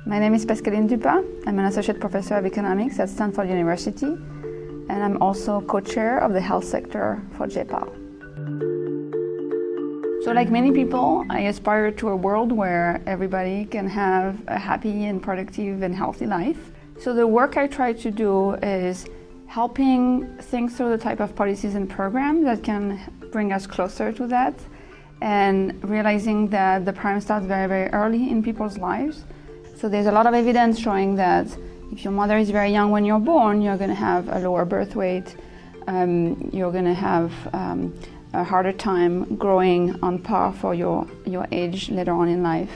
My name is Pascaline Dupin. I'm an associate professor of economics at Stanford University, and I'm also co-chair of the health sector for JPAL. So like many people, I aspire to a world where everybody can have a happy and productive and healthy life. So the work I try to do is helping think through the type of policies and programs that can bring us closer to that, and realizing that the problem starts very, very early in people's lives. So there's a lot of evidence showing that if your mother is very young when you're born, you're going to have a lower birth weight, you're going to have a harder time growing on par for your age later on in life.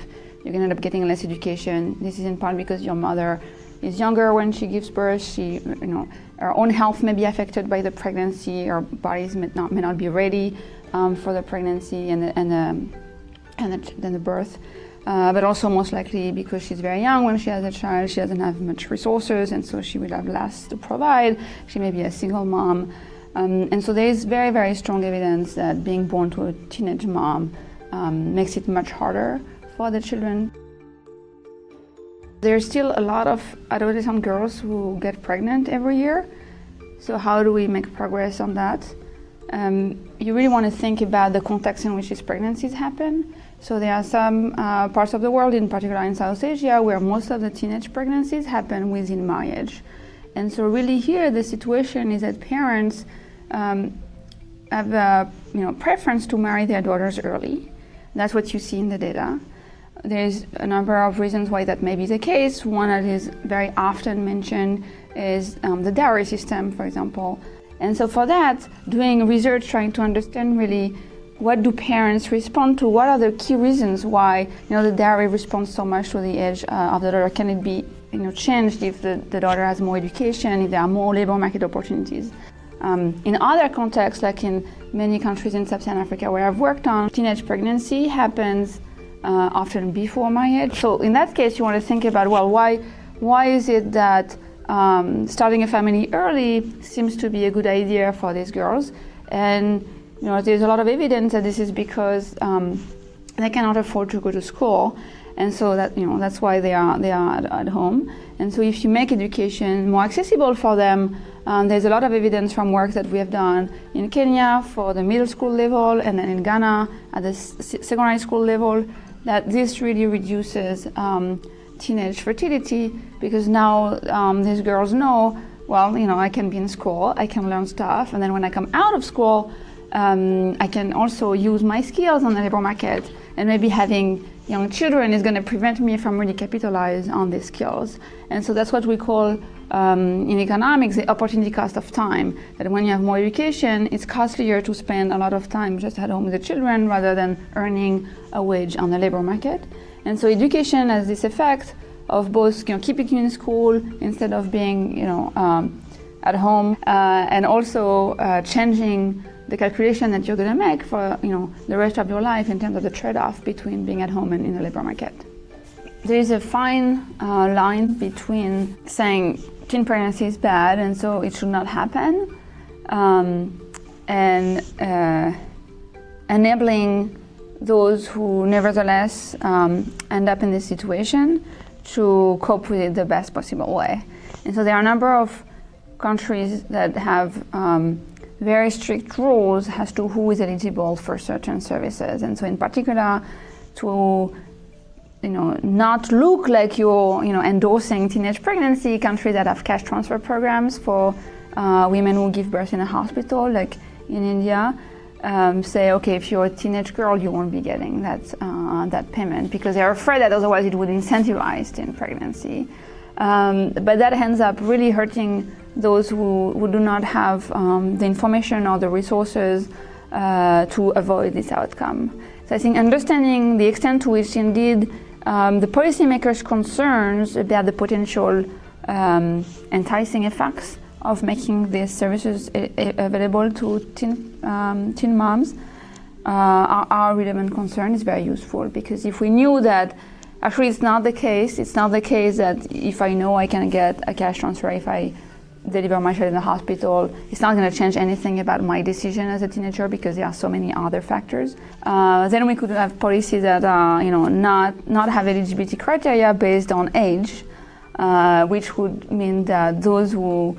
You're going to end up getting less education. This is in part because your mother is younger when she gives birth. Her own health may be affected by the pregnancy. Her bodies may not be ready for the pregnancy and the birth. But also most likely because she's very young when she has a child, she doesn't have much resources, and so she will have less to provide. She may be a single mom. And so there is very, very strong evidence that being born to a teenage mom makes it much harder for the children. There's still a lot of adolescent girls who get pregnant every year. So how do we make progress on that? You really want to think about the context in which these pregnancies happen. So there are some parts of the world, in particular in South Asia, where most of the teenage pregnancies happen within marriage. And so really here the situation is that parents have a preference to marry their daughters early. That's what you see in the data. There's a number of reasons why that may be the case. One that is very often mentioned is the dowry system, for example. And so for that, doing research, trying to understand really what do parents respond to, what are the key reasons why the dowry responds so much to the age of the daughter. Can it be changed if the daughter has more education, if there are more labor market opportunities? In other contexts, like in many countries in Sub-Saharan Africa where I've worked on, teenage pregnancy happens often before marriage. So in that case, you want to think about, well, why is it that starting a family early seems to be a good idea for these girls? And there's a lot of evidence that this is because they cannot afford to go to school, and so that that's why they are at home. And so if you make education more accessible for them, there's a lot of evidence from work that we have done in Kenya for the middle school level, and then in Ghana at the secondary school level, that this really reduces teenage fertility, because now these girls know, well, I can be in school, I can learn stuff, and then when I come out of school, I can also use my skills on the labor market, and maybe having young children is going to prevent me from really capitalize on these skills. And so that's what we call in economics the opportunity cost of time, that when you have more education, it's costlier to spend a lot of time just at home with the children rather than earning a wage on the labor market. And so education has this effect of both keeping you in school instead of being at home, and also changing the calculation that you're going to make for the rest of your life in terms of the trade-off between being at home and in the labor market. There is a fine line between saying teen pregnancy is bad and so it should not happen, and enabling those who nevertheless end up in this situation to cope with it the best possible way. And so there are a number of countries that have very strict rules as to who is eligible for certain services. And so in particular, to not look like you're endorsing teenage pregnancy, countries that have cash transfer programs for women who give birth in a hospital, like in India, say, okay, if you're a teenage girl, you won't be getting that payment, because they're afraid that otherwise it would incentivize teen pregnancy. But that ends up really hurting those who do not have the information or the resources to avoid this outcome. So I think understanding the extent to which indeed the policymakers' concerns about the potential enticing effects of making these services available to teen moms are relevant concern is very useful, because if we knew that actually it's not the case that if I know I can get a cash transfer if I deliver my child in the hospital, it's not going to change anything about my decision as a teenager because there are so many other factors. Then we could have policies that are, not have eligibility criteria based on age, which would mean that those who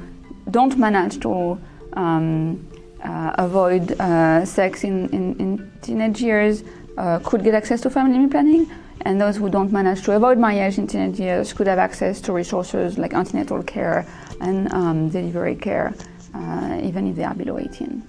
don't manage to avoid sex in teenage years could get access to family planning, and those who don't manage to avoid marriage in teenage years could have access to resources like antenatal care and delivery care, even if they are below 18.